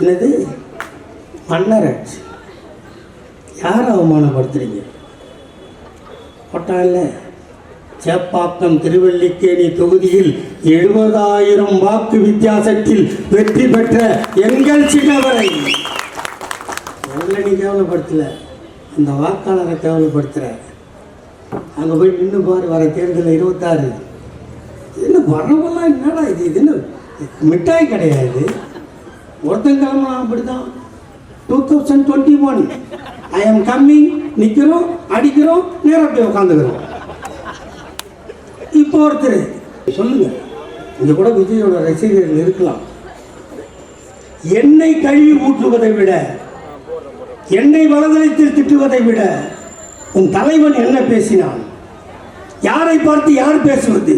என்னது மன்னராட்சி? யாரை அவமானப்படுத்துறீங்க? போட்டான்ல, சேப்பாக்கம் திருவல்லிக்கேணி தொகுதியில் 70,000 வாக்கு வித்தியாசத்தில் வெற்றி பெற்ற எங்கள் சின்னவரை நீ கேவலப்படுத்தல, அந்த வாக்காளரை கேவலப்படுத்துற. அங்கே போய் நின்று பாரு, வர தேர்தலில் 26 என்ன வரவெல்லாம் என்னடா இது? இது என்ன மிட்டாய் கிடையாது. ஒருத்தன் கிளம்பலாம் அப்படிதான். 2021 ஐ எம் கம்மிங், நிற்கிறோம், அடிக்கிறோம், நேராக போய் உட்காந்துக்கிறோம். இப்போ ஒருத்தர் சொல்லுங்க, இங்கே கூட விஜயோட ரசிகர்கள் இருக்கலாம். எண்ணெய் கழுவி ஊற்றுவதை விட, எண்ணெய் வலதளத்தில் திட்டுவதை விட உன் தலைவன் என்ன பேசினான்? யாரை பார்த்து யார் பேசுவது?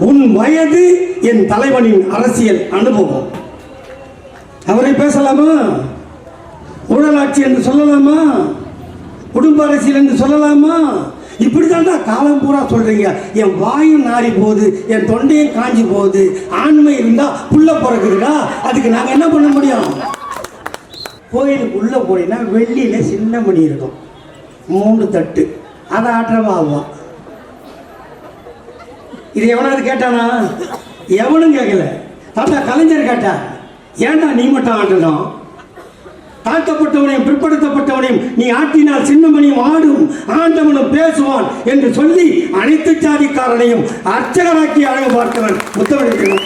உன் வயது என் தலைவனின் அரசியல் அனுபவம். அவரை பேசலாமா? ஊழலாட்சி என்று சொல்லலாமா? குடும்ப அரசியல் என்று சொல்லலாமா? இப்படித்தான் காலம் பூரா சொல்றீங்க. என் வாயும் நாரி போகுது, என் தொண்டையும் காஞ்சி போகுது. ஆண்மை இருந்தா புள்ள பிறகுதுடா, அதுக்கு நாங்க என்ன பண்ண முடியும்? கோயிலுக்கு உள்ள போனீங்கன்னா வெள்ளியில சின்ன மணி இருக்கும், 3 தட்டு, அதை ஆற்றவா ஆகும். இது எவனாவது கேட்டானா? எவனும் கேட்கல. தாத்தா கலைஞர் கேட்டா, ஏன்டா நீ மட்டும் ஆட்டணும்? தாழ்த்தப்பட்டவனையும் பிற்படுத்தப்பட்டவனையும் நீ ஆட்டினால் சின்னமணியும் ஆடும், ஆண்டவனும் பேசுவான் என்று சொல்லி அனைத்து ஜாதிக்காரனையும் அர்ச்சகராக்கி அழகு பார்த்தவன் முத்தமிழ்.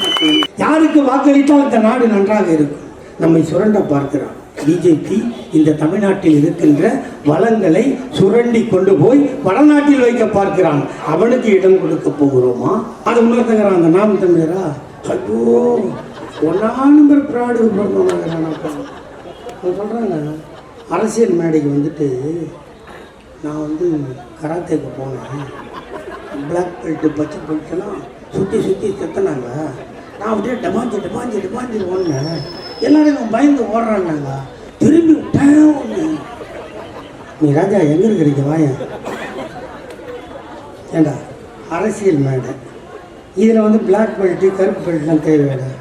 யாருக்கு வாக்களித்தால் இந்த நாடு நன்றாக இருக்கும்? நம்மை சுரண்ட பார்க்கிறான் பிஜேபி. இந்த தமிழ்நாட்டில் இருக்கின்ற வளங்களை சுரண்டி கொண்டு போய் வடநாட்டில் வைக்க பார்க்கிறான். அவனுக்கு இடம் கொடுக்க போகிறோமா? அது உணர்த்துகிறான் அந்த நாம் தமிழரா. ஐயோ, 1 நம்பர் பிராடு சொல்கிறாங்க. அரசியல் மேடைக்கு வந்துட்டு நான் வந்து கராத்தேக்கு போனேன், பிளாக் பெல்ட்டு பச்சை பெல்ட்டெல்லாம் சுற்றி சுற்றி செத்தனாங்க. நான் அப்படியே டமாஞ்சி ஓடினேன். எல்லாரும் பயந்து ஓடுறாங்க. திரும்பி விட்டேன் ஒன்று. நீ ராஜா எங்கே இருக்கிறீங்க வாயன்? ஏண்டா அரசியல் மேடை, இதில் வந்து பிளாக் பெல்ட்டு கருப்பு பெல்ட்லாம் தேவையில்லை.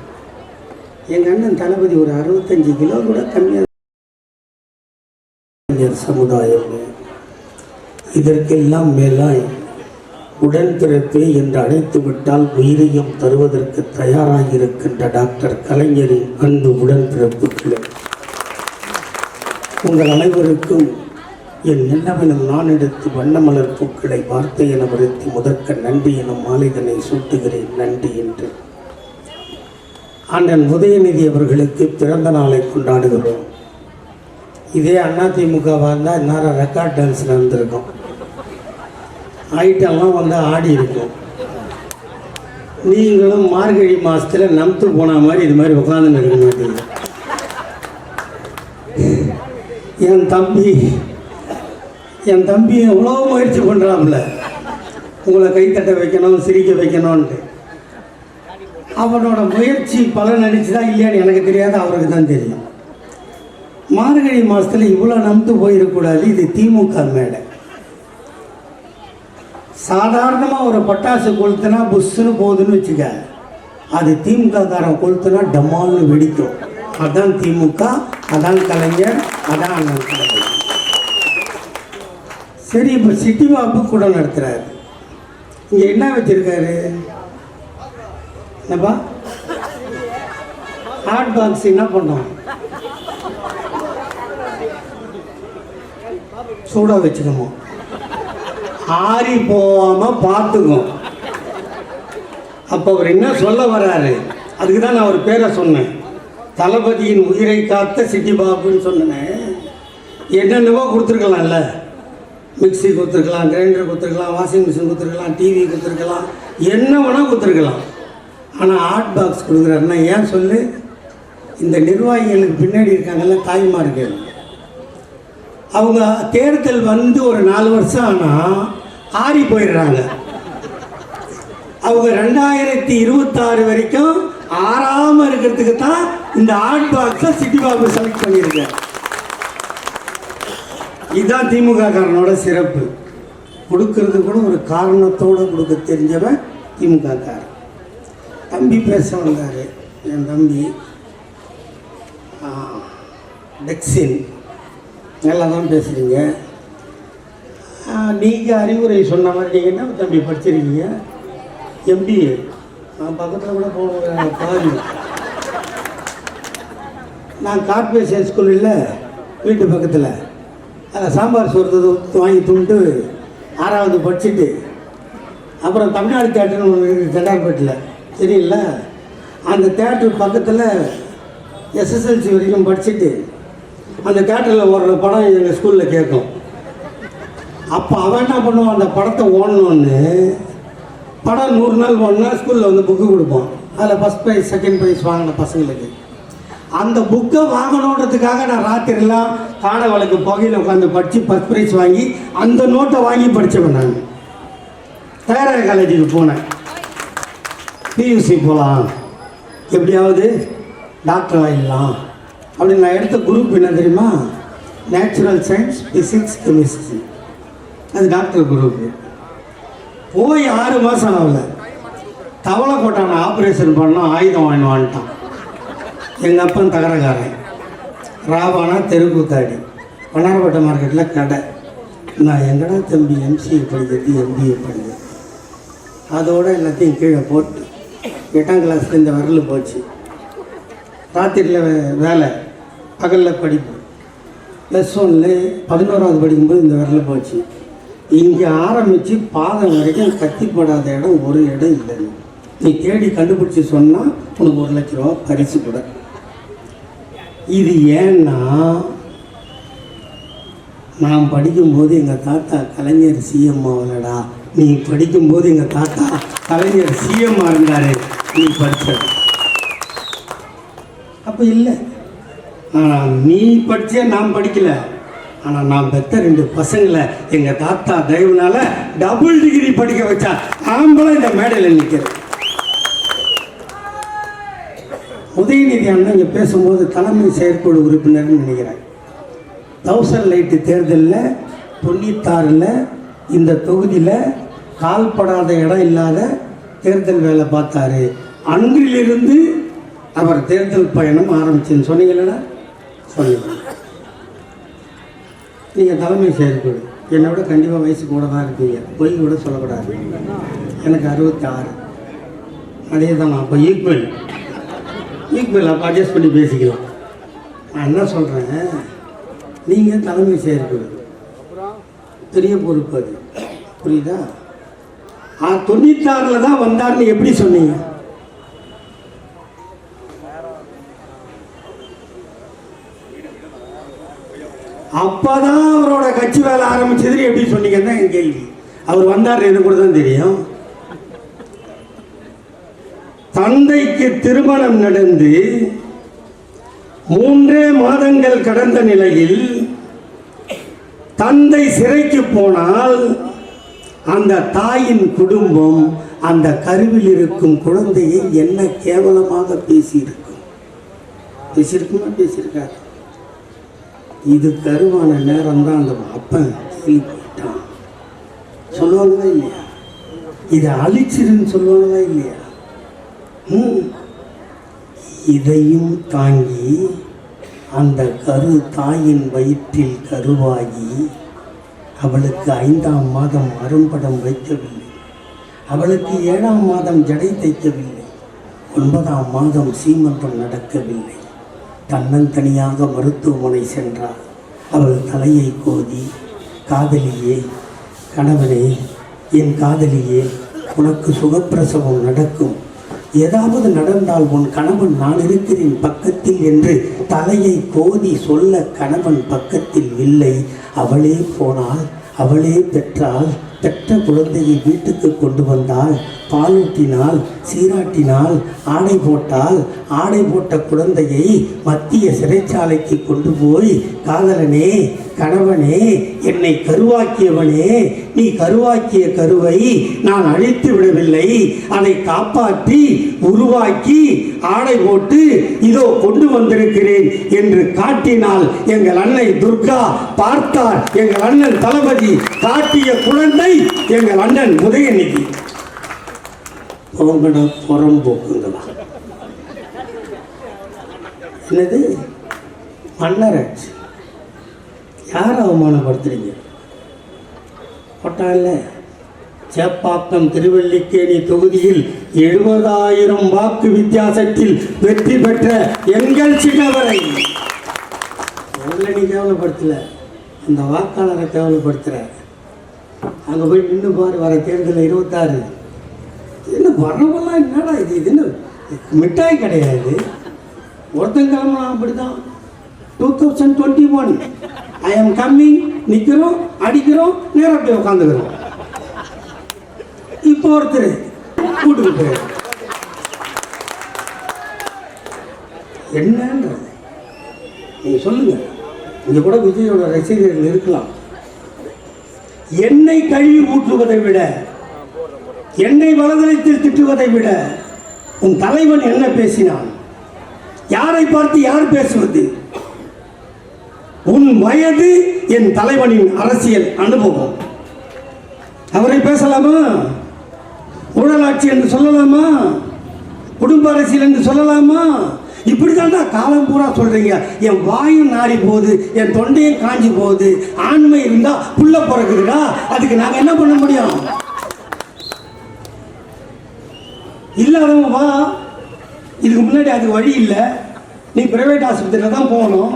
எங்கள் அண்ணன் தளபதி ஒரு 65 கிலோ கூட கம்மியாக. சமுதாயம் இதற்கெல்லாம் மேலாய் உடன்பிறப்பே என்று அழைத்து விட்டால் உயிரையும் தருவதற்கு தயாராகியிருக்கின்ற டாக்டர் கலைஞரின் அன்பு உடன்பிறப்புகளே, உங்கள் அனைவருக்கும் என் என்னவெனும் நான் எடுத்து வண்ணமலர் பூக்களை வார்த்தை என வருத்தி முதற்க நன்றி எனும் மாலைதனை சூட்டுகிறேன். நன்றி என்று அண்ணன் உதயநிதி அவர்களுக்கு பிறந்த நாளை கொண்டாடுகிறோம். இதே அதிமுகவாக இருந்தால் இந்நேரம் ரெக்கார்ட் டான்ஸ் நடந்திருக்கும், ஐட்டம்லாம் வந்து ஆடி இருக்கும். நீங்களும் மார்கழி மாதத்தில் நம்பு போன மாதிரி இது மாதிரி உட்காந்து இருக்க மாட்டீங்க. என் தம்பி எவ்வளோ முயற்சி பண்ணுறாப்புல உங்களை கைத்தட்ட வைக்கணும், சிரிக்க வைக்கணும்ன்ட்டு. அவனோட முயற்சி பலன் அடிச்சுதான் இல்லையான்னு எனக்கு தெரியாது, அவருக்கு தான் தெரியும். மார்கழி மாதத்தில் இவ்வளோ நம்பு போயிடக்கூடாது. இது திமுக மேடை. சாதாரணமாக ஒரு பட்டாசு கொளுத்துனா புஷ்ஷுன்னு போகுதுன்னு வச்சுக்க, அது திமுககாரன் கொளுத்துனா டமால்னு வெடிக்கும். அதான் திமுக, அதான் கலைஞர், அதான் அண்ணன் கலைஞர். சரி, இப்போ சிட்டி பாபு கூட நடத்துகிறாரு. இங்கே என்ன வச்சிருக்காரு? என்னப்பா ஹாட் பாக்ஸ் என்ன பண்ணோம்? சூடாக வச்சுக்கணும், ஆறி போகாமல் பார்த்துக்கும். அப்போ அவர் என்ன சொல்ல வர்றாரு? அதுக்கு தான் நான் அவர் பேரை சொன்னேன். தளபதியின் உயிரை காத்த சிட்டி பாபுன்னு சொன்னேன். என்னென்னவோ கொடுத்துருக்கலாம்ல, மிக்சி கொடுத்துருக்கலாம், கிரைண்டர் கொடுத்துருக்கலாம், வாஷிங் மிஷின் கொடுத்துருக்கலாம், டிவி கொடுத்துருக்கலாம், என்ன வேணால் கொடுத்துருக்கலாம். ஆனால் ஹாட் பாக்ஸ் கொடுக்குறாருன்னா ஏன் சொல்லு? இந்த நிர்வாகிகளுக்கு பின்னாடி இருக்காங்கல்ல தாய்மார்கள், அவங்க தேர்தல் வந்து ஒரு 4 வருஷம் ஆனால் ஆறி போயிடுறாங்க. அவங்க 2026 வரைக்கும் ஆறாமல் இருக்கிறதுக்கு தான் இந்த ஹாட் பாக்ஸை சிட்டி பாபு செலக்ட் பண்ணியிருக்கேன். இதுதான் திமுக காரனோட சிறப்பு. கொடுக்கறது கூட ஒரு காரணத்தோடு கொடுக்க தெரிஞ்சவன் திமுக காரன். தம்பி பேச வந்தார். என் தம்பி டெக்ஸின். நல்லா தான் பேசுகிறீங்க. நீங்கள் அறிவுரை சொன்ன மாதிரி நீங்கள் என்ன தம்பி படிச்சிருக்கீங்க? எம்பிஏ. நான் பக்கத்தில் கூட போக பாதி. நான் கார்பரேஷன் ஸ்கூல் இல்லை வீட்டு பக்கத்தில், அதில் சாம்பார் சோறு வாங்கி துண்டு 6வது படிச்சுட்டு அப்புறம் தமிழ்நாடு தேட்டர்னு ஒன்று இருக்குது செண்டார்பேட்டில், சரிங்களா? அந்த தேட்டர் பக்கத்தில் எஸ்எஸ்எல்சி வரைக்கும் படிச்சுட்டு அந்த தேட்டரில் ஓடுற படம் எங்கள் ஸ்கூலில் கேட்கும். அப்போ அவன் என்ன பண்ணுவான், அந்த படத்தை ஓடணுன்னு படம் 100 நாள் ஓடனா ஸ்கூலில் வந்து புக்கு கொடுப்போம். அதில் ஃபஸ்ட் ப்ரைஸ் செகண்ட் ப்ரைஸ் வாங்கின பசங்களுக்கு. அந்த புக்கை வாங்கணுன்றதுக்காக நான் ராத்திரிலாம் காடை வழக்கு புகையில் உட்காந்து படித்து ஃபஸ்ட் ப்ரைஸ் வாங்கி அந்த நோட்டை வாங்கி படித்தவன். நான் தயாராக காலேஜுக்கு போனேன். பியூசி போகலாம், எப்படியாவது டாக்டர் ஆகிடலாம் அப்படின்னு நான் எடுத்த குரூப் என்ன தெரியுமா? Natural science, physics, chemistry. அது டாக்டர் குரூப்பு. போய் 6 மாதம் ஆகல, தவளை கோட்டான ஆப்ரேஷன் பண்ணால் ஆயுதம் வாங்கிட்டான். எங்கள் அப்பன் தகரக்காரன், ராவானா தெருக்கூத்தாடி, வண்ணாரப்பட்ட மார்க்கெட்டில் கடை. நான் எங்கடா தம்பி எம்சிஏ படிக்கிறது, எம்பிஏ படிக்கிறது, அதோடு எல்லாத்தையும் கீழே போட்டு 8ஆம் கிளாஸில் இந்த விரல் போச்சு. ராத்திரியில் வேலை, பகலில் படிப்பு. +1 11வது படிக்கும்போது இந்த விரல் போச்சு. இங்கே ஆரம்பித்து பாதம் வரைக்கும் கத்திப்படாத இடம் ஒரு இடம் இல்லை. நீ தேடி கண்டுபிடிச்சி சொன்னால் உனக்கு 1 லட்ச ரூபா பரிசு கூட. இது ஏன்னா நான் படிக்கும்போது எங்கள் தாத்தா கலைஞர் சிஎம் ஆகலடா, நீ படிக்கும்போது எங்கள் தாத்தா கலைஞர் சிஎம் இருந்தார், நீ படித்த. அப்போ இல்லை, ஆனால் நீ படித்த நான் படிக்கல. ஆனால் நான் பெற்ற 2 பசங்களை எங்கள் தாத்தா தயவுனால டபுள் டிகிரி படிக்க வச்சா ஆம்பளை இந்த மேடையில் நிற்கிறேன். உதயநிதி அண்ணன் இங்கே பேசும்போது தலைமை செயற்குழு உறுப்பினர்னு நினைக்கிறேன். 1000 லைட்டு தேர்தலில் 96ல் இந்த தொகுதியில் கால்படாத இடம் இல்லாத தேர்தல் வேலை பார்த்தாரு. அன்றிலிருந்து அவர் தேர்தல் பயணம் ஆரம்பிச்சுன்னு சொன்னீங்களா? சொன்னீங்க. நீங்கள் தலைமை செயற்குழு, என்னை விட கண்டிப்பாக வயசு கூட தான் இருப்பீங்க, பொய் கூட சொல்லக்கூடாது. எனக்கு 66. அதே தான். அப்போ ஈக்குவல் அப்போ அட்ஜஸ்ட் பண்ணி பேசிக்கலாம். நான் என்ன சொல்கிறேன், நீங்கள் தலைமை செயற்குழு பெரிய பொறுப்பு, அது புரியுதா? 96ல் தான் வந்தார்னு எப்படி சொன்னீங்க? அப்போதான் அவரோட கட்சி வேலை ஆரம்பிச்சதுன்னு எப்படி சொன்னீங்கன்னா என் கேள்வி. அவர் வந்தார் எனக்கு கூட தான் தெரியும். தந்தைக்கு திருமணம் நடந்து 3 மாதங்கள் கடந்த நிலையில் தந்தை சிறைக்கு போனால் அந்த தாயின் குடும்பம் அந்த கருவில் இருக்கும் குழந்தையை என்ன கேவலமாக பேசியிருக்கார். இது கருவான நேரம் தான் அந்த அப்பன் போயிட்டான் சொல்லுவாங்களா இல்லையா? இதை அழிச்சிருன்னு சொல்லுவாங்களா இல்லையா? இதையும் தாங்கி அந்த கரு தாயின் வயிற்றில் கருவாகி அவளுக்கு 5ஆம் மாதம் அரும்படம் வைக்கவில்லை, அவளுக்கு 7ஆம் மாதம் ஜடை தைக்கவில்லை, 9ஆம் மாதம் சீமந்தம் நடக்கவில்லை. தன்னந்தனியாக மருத்துவமனை சென்றாள். அவள் தலையை கோதி, காதலியே, கணவனே, என் காதலியே, உனக்கு சுகப்பிரசவம் நடக்கும், ஏதாவது நடந்தால் உன் கணவன் நான் இருக்கிறேன் பக்கத்தில் என்று தலையை கோதி சொல்ல கணவன் பக்கத்தில் இல்லை. அவளே போனாள், அவளே பெற்றாள். பெற்ற குழந்தையை வீட்டுக்கு கொண்டு வந்தாள், பாலூட்டினாள், சீராட்டினாள், ஆடை போட்டாள். ஆடை போட்ட குழந்தையை மத்திய சிறைச்சாலைக்கு கொண்டு போய், காதலனே, கணவனே, என்னை கருவாக்கியவனே, நீ கருவாக்கிய கருவை நான் அழித்து விடவில்லை, அதை காப்பாற்றி உருவாக்கி ஆடை போட்டு இதோ கொண்டு வந்திருக்கிறேன் என்று காட்டினாள். எங்கள் அன்னை துர்கா பார்த்தார். எங்கள் அண்ணன் தளபதி காட்டிய குழந்தை எங்கள் அண்ணன் உதயநிதி. போங்கடா புறம்போக்குங்களா? என்னது மன்னராட்சி. யாரை அவமானப்படுத்துறீங்க? போட்டான்ல, சேப்பாக்கம் திருவல்லிக்கேணி தொகுதியில் 70,000 வாக்கு வித்தியாசத்தில் வெற்றி பெற்ற எங்கள் சின்னவரை உங்களை நீ கேவலப்படுத்தல, அந்த வாக்காளரை கேவலப்படுத்துற. அங்கே போய் நின்று பாரு, வர தேர்தலில் 26 என்ன வரவெல்லாம் என்னடா இது என்ன மிட்டாய் கிடையாது. ஒருத்தன் கிளம்பலாம் அப்படிதான். 2021 ஐ எம் கம்மிங், நிற்கிறோம், அடிக்கிறோம், நேராக போய் உட்காந்துக்கிறோம். இப்போ ஒருத்தர் கூட்டுக்கு போய் என்னன்றது நீங்க சொல்லுங்க. இங்க கூட விஜயோட ரசிகர்கள் இருக்கலாம். எண்ணெய் கழுவி ஊற்றுவதை விட, எண்ணெய் வலதளத்தில் திட்டுவதை விட உன் தலைவன் என்ன பேசினான்? யாரை பார்த்து யார் பேசுவது? உன் வயது என் தலைவனின் அரசியல் அனுபவம். அவரை பேசலாமா? ஊழலாட்சி என்று சொல்லலாமா? குடும்ப அரசியல் என்று சொல்லலாமா? இப்படித்தான்டா காலம் பூரா சொல்றீங்க. என் வாயும் நாடி போகுது, என் தொண்டையும் காஞ்சி போகுது. ஆண்மை இருந்தா புள்ள பிறக்குதுடா, அதுக்கு நாங்க என்ன பண்ண முடியும்? இல்லாதவங்க வா, இதுக்கு முன்னாடி அது வழி இல்லை, நீ பிரைவேட் ஆஸ்பத்திரியில் தான் போகணும்.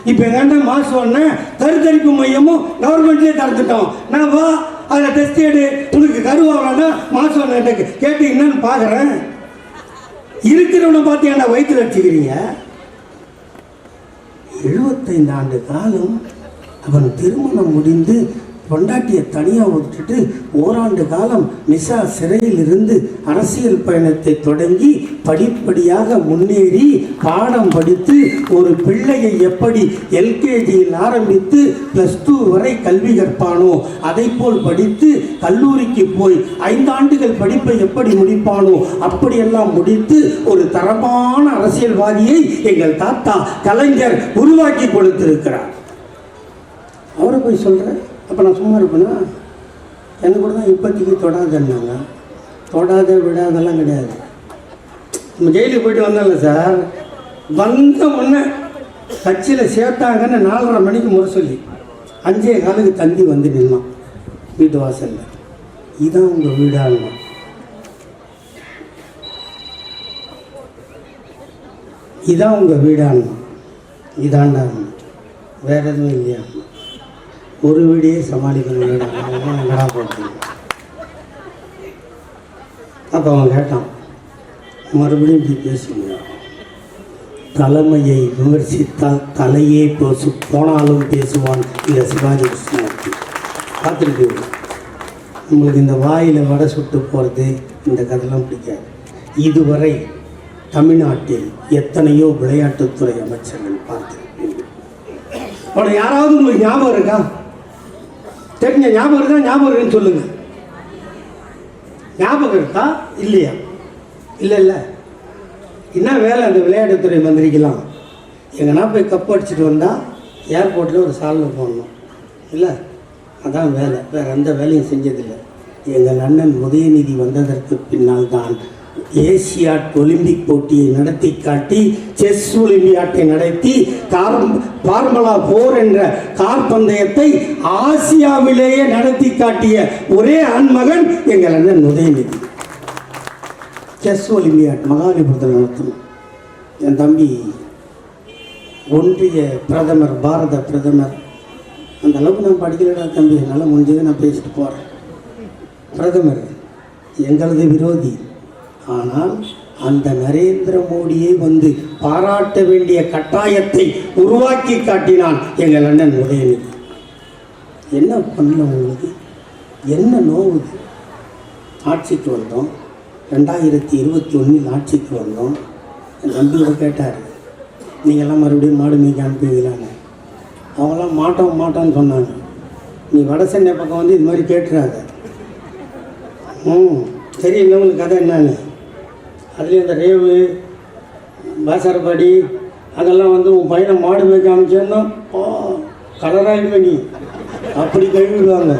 இப்போ எங்கன்னா மாசு ஒன்று கருத்தரிப்பு மையமும் கவர்மெண்ட்லேயே தடுத்துட்டோம். நான் வா, அதில் டெஸ்ட் எடு, உனக்கு கருவாகலன்னா மாசு ஒன்று கேட்டு என்னன்னு பார்க்குறேன். இருக்கிறவனை பார்த்து என்ன வயிற்றுல வச்சுக்கிறீங்க? 75 ஆண்டு காலம் அவன் திருமணம் முடிந்து பொண்டாட்டியை தனியாக விட்டுட்டு ஓராண்டு காலம் மிசா சிறையில் இருந்து அரசியல் பயணத்தை தொடங்கி படிப்படியாக முன்னேறி பாடம் படித்து ஒரு பிள்ளையை எப்படி எல்கேஜியில் ஆரம்பித்து +2 வரை கல்வி கற்பானோ அதை போல் படித்து கல்லூரிக்கு போய் 5 ஆண்டுகள் படிப்பை எப்படி முடிப்பானோ அப்படியெல்லாம் முடித்து ஒரு தரமான அரசியல்வாதியை எங்கள் தாத்தா கலைஞர் உருவாக்கி கொடுத்திருக்கிறார். அவரை போய் சொல்கிறேன். அப்போ நான் சும்மா இருப்பேன்னா? எனக்கு கூட தான் இப்போதைக்கு தொடாதன்னாங்க. தொடாத விடாதெல்லாம் கிடையாது. நம்ம ஜெயிலுக்கு போயிட்டு வந்தால சார், வந்த முன்னே கட்சியில் சேர்த்தாங்கன்னு 4:30 மணிக்கு முறை சொல்லி 5:15 தந்தி வந்து நின்னான் வீட்டு வாசலில். இதான் உங்கள் வீடாங்க. இதான் உங்கள் வீடாங்க. இதாண்டாங்க, வேற எதுவும் இல்லையா? ஒரு வீடையே சமாளிக்கணும். அப்போ அவன் கேட்டான், மறுபடியும் இப்படி பேசுங்க. தலைமையை விமர்சித்தால் தலையே போனாலும் பேசுவான் இந்த சிவாஜி கிருஷ்ணமூர்த்தி. பார்த்துருக்கு. உங்களுக்கு இந்த வாயில் வடை சுட்டு போகிறது இந்த கதைலாம் பிடிக்காது. இதுவரை தமிழ்நாட்டில் எத்தனையோ விளையாட்டுத்துறை அமைச்சர்கள் பார்த்துருக்கீங்க. அவனை யாராவது உங்களுக்கு ஞாபகம் இருக்கா? தெரிஞ்ச ஞாபகம் இருக்கா? ஞாபகம் இருக்குன்னு சொல்லுங்க. ஞாபகம் இருக்கா? இல்லையா? இல்லை. என்ன வேலை அந்த விளையாட்டுத்துறை மந்திரிக்கலாம்? எங்கன்னா போய் கப் அடிச்சுட்டு வந்தால் ஏர்போர்ட்டில் ஒரு சாலில் போடணும் இல்லை? அதான் வேலை. வேறு எந்த வேலையும் செஞ்சதில்லை. எங்கள் அண்ணன் உதயநிதி வந்ததற்கு பின்னால் தான் ஏசியாட் ஒலிம்பிக் போட்டியை நடத்தி காட்டி, செஸ் ஒலிம்பியாட்டை நடத்தி, ஃபார்முலா 4 என்ற கார் பந்தயத்தை ஆசியாவிலேயே நடத்தி காட்டிய ஒரே ஆண்மகன் எங்கள் அண்ணன் உதயநிதி. செஸ் ஒலிம்பியாட் மகாலிபுரத்தில் நடத்தணும். என் தம்பி ஒன்றிய பிரதமர், பாரத பிரதமர். அந்த அளவுக்கு நான் படிக்கலடா தம்பி, என்னால் முடிஞ்சதை நான் பேசிட்டு போகிறேன். பிரதமர் எங்களது விரோதி. ஆனால் அந்த நரேந்திர மோடியை வந்து பாராட்ட வேண்டிய கட்டாயத்தை உருவாக்கி காட்டினான் எங்கள் அண்ணன் உதயநிதி. என்ன பண்ண உங்களுக்கு? என்ன நோவுது? ஆட்சிக்கு வந்தோம், 2021 ஆட்சிக்கு வந்தோம். என் தம்பியோட கேட்டார், நீங்கள்லாம் மறுபடியும் மாடு மேய்க்க அனுப்புவீங்களான்னு. அவங்களாம் மாட்டோன்னு சொன்னாங்க. நீ வட சென்னை பக்கம் வந்து இது மாதிரி கேட்டுறாங்க. சரி, இல்லை உங்களுக்கு கதை என்னன்னு. அதுலேயும் இந்த ரேவு பாசரப்பாடி அதெல்லாம் வந்து உன் பையனை மாடு மேய்க்க அமைச்சேன்னா கலராயிடுவே நீ, அப்படி கழுவிடுவாங்க.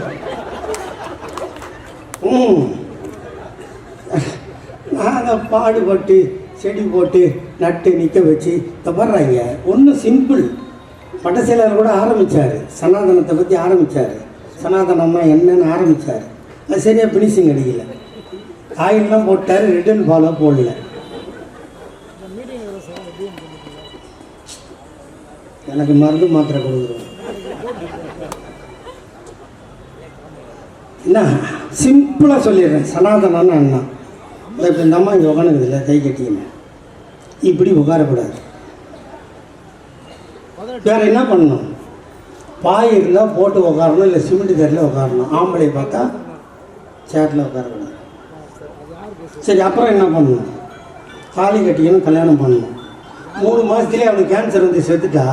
நாங்கள் பாடுபட்டு செடி போட்டு நட்டு நிற்க வச்சு தவறாங்க. ஒன்றும் சிம்பிள். பட்டசேலர் கூட ஆரம்பித்தார், சனாதனத்தை பற்றி ஆரம்பித்தார். சனாதனம்னா என்னன்னு ஆரம்பித்தார். அது சரியாக ஃபினிஷிங் அடிக்கல. காயின்லாம் போட்டார், ரிட்டர்ன் ஃபாலோ போடல. எனக்கு மருந்து மாத்திரை கொடுக்குறோம். என்ன சிம்பிளாக சொல்லிடுறேன். சனாதனம்னா என்ன? இப்போ இந்த அம்மா இங்கே உட்காந்துக்குது இல்லை, கை கட்டிங்க, இப்படி உட்காரக்கூடாது. வேறு என்ன பண்ணணும்? பாய் இருந்தால் போட்டு உட்காரணும், இல்லை சிமெண்ட் தரையில் உட்காரணும். ஆம்பளை பார்த்தா சேட்டில் உட்காரக்கூடாது. சரி, அப்புறம் என்ன பண்ணணும்? தாலி கட்டிக்கணும், கல்யாணம் பண்ணணும். 3 மாதத்துலேயே அவனுக்கு கேன்சர் வந்து செத்துட்டா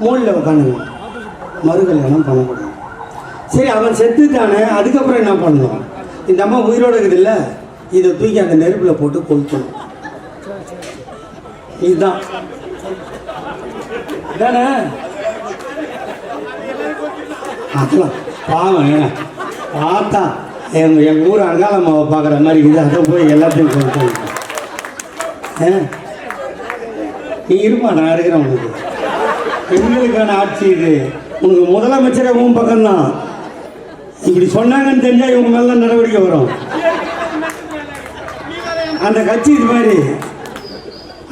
மூலையில் உட்காந்துங்க, மறு கல்யாணம் பண்ணக்கூடாது. சரி, அவன் செத்துட்டானே, அதுக்கப்புறம் என்ன பண்ணணும்? இந்த அம்மா உயிரோடு இருக்குது இல்லை, இதை தூக்கி அந்த நெருப்பில் போட்டு கொளுத்தணும். இதுதான் தானே? அதெல்லாம் பாவம் ஏன்னா பார்த்தா எங்கள் ஊர் அங்காளம்மாவை பார்க்குற மாதிரி இது. அதை போய் எல்லாத்தையும் கொளுத்து. நீ இருப்பா, நான் இருக்கிறேன். உனக்கு பெண்களுக்கான ஆட்சி இது. உனக்கு முதலமைச்சரே உன் பக்கம்தான். இப்படி சொன்னாங்கன்னு தெரிஞ்சால் இவங்க மேலே நடவடிக்கை வரும். அந்த கட்சி இது மாதிரி.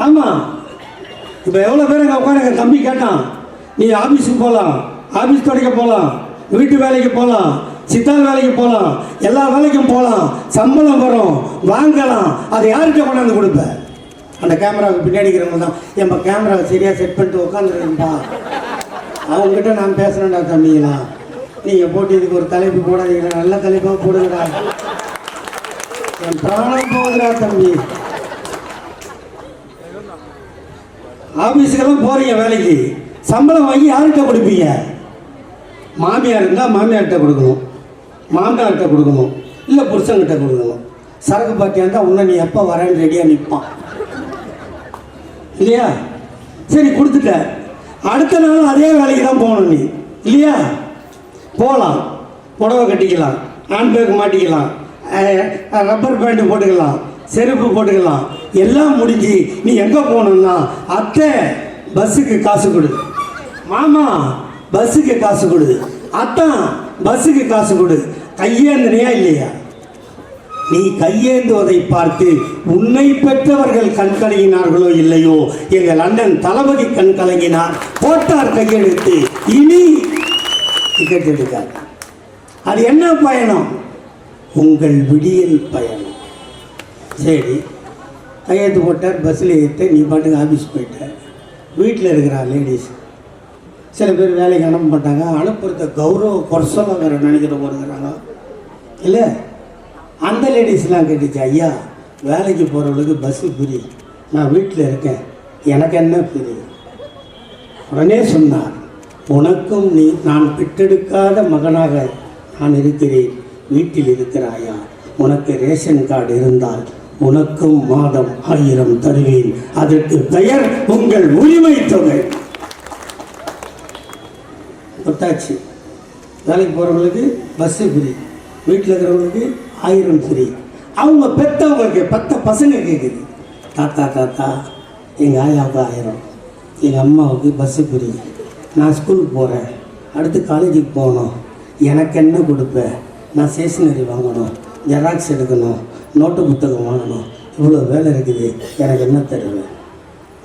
ஆமாம், இப்போ எவ்வளோ பேர் எங்கள் உட்காந்து எங்கள் தம்பி கேட்டான், நீ ஆஃபீஸுக்கு போகலாம், ஆஃபீஸ் துடைக்க போகலாம், வீட்டு வேலைக்கு போகலாம், சித்தால் வேலைக்கு போகலாம், எல்லா வேலைக்கும் போகலாம், சம்பளம் வரும், வாங்கலாம். அதை யார்கிட்ட கொண்டாந்து கொடுப்பேன்? அந்த கேமராவுக்கு பின்னாடி இருக்கிறவங்க தான். என் கேமராவை சரியாக செட் பண்ணிட்டு உட்காந்துருக்கேன்ப்பா, அவங்ககிட்ட நான் பேசுகிறேன்டா தம்பிங்களா. நீங்கள் போட்டு இதுக்கு ஒரு தலைப்பு போடாதீங்களா, நல்ல தலைப்பாக போடுங்கடா. என் பிராணம் போகுதுடா தம்பி. ஆஃபீஸுக்கெல்லாம் போகிறீங்க வேலைக்கு, சம்பளம் வாங்கி யார்கிட்ட கொடுப்பீங்க? மாமியார் இருந்தால் மாமியார்கிட்ட கொடுக்கணும், மாமனார்கிட்ட கொடுக்கணும், இல்லை புருஷன்கிட்ட கொடுக்கணும். சரக்கு பார்ட்டியாக இருந்தால் உன்னை நீ எப்போ வரேன்னு ரெடியாக நிற்பான் இல்லையா? சரி, கொடுத்துட்ட. அடுத்த நாள் அதே வேலைக்கு தான் போகணும் நீ இல்லையா? போகலாம், புடவை கட்டிக்கலாம், ஹேண்ட்பேக் மாட்டிக்கலாம், ரப்பர் பேண்ட் போட்டுக்கலாம், செருப்பு போட்டுக்கலாம். எல்லாம் முடிஞ்சு நீ எங்கே போகணுன்னா, அத்தை பஸ்ஸுக்கு காசு கொடு, மாமா பஸ்ஸுக்கு காசு கொடு, அத்தான் பஸ்ஸுக்கு காசு கொடு. கையேந்தினியா இல்லையா? நீ கையேந்துவதை பார்த்து உன்னை பெற்றவர்கள் கண்கலங்கினார்களோ இல்லையோ, எங்கள் அண்ணன் தளபதி கண்கலங்கினார், போட்டார் கையெழுத்து. இனி டிக்கெட் எடுக்கார். அது என்ன பயணம்? உங்கள் விடியல் பயணம். சரி, கையெழுத்து போட்டார், பஸ்ஸில் ஏற்ற, நீ பாட்டுக்கு ஆஃபீஸ் போயிட்ட. வீட்டில் இருக்கிறா லேடிஸ் சில பேர் வேலைக்கு அனுப்ப மாட்டாங்க, அனுப்புறத கௌரவ குறைச்சலாக வேறு நினைக்கிறவங்க இருக்கிறாங்க இல்லை? அந்த லேடிஸ்லாம் கேட்டுச்சு, ஐயா வேலைக்கு போகிறவங்களுக்கு பஸ்ஸு ஃப்ரீ, நான் வீட்டில் இருக்கேன், எனக்கு என்ன ஃப்ரீ? உடனே சொன்னார், உனக்கும் நீ நான் பெற்றெடுக்காத மகனாக நான் இருக்கிறேன், வீட்டில் இருக்கிறாயா? உனக்கு ரேஷன் கார்டு இருந்தால் உனக்கும் மாதம் 1000 தருவேன், அதற்கு பெயர் உங்கள் உரிமை தொகை. ஒத்தாச்சு. வேலைக்கு போகிறவங்களுக்கு பஸ்ஸு ஃப்ரீ, வீட்டில் இருக்கிறவங்களுக்கு 1000 ஃப்ரீ. அவங்க பெற்றவங்களுக்கு 10 பசங்க கேட்குது, தாத்தா தாத்தா எங்கள் ஆயாவுக்கு 1000, எங்கள் அம்மாவுக்கு பஸ்ஸு ஃப்ரீ, நான் ஸ்கூலுக்கு போகிறேன், அடுத்து காலேஜுக்கு போகணும், எனக்கு என்ன கொடுப்பேன்? நான் ஸ்டேஷ்னரி வாங்கணும், ஜெராக்ஸ் எடுக்கணும், நோட்டு புத்தகம் வாங்கணும், இவ்வளோ வேலை இருக்குது, எனக்கு என்ன தருவேன்?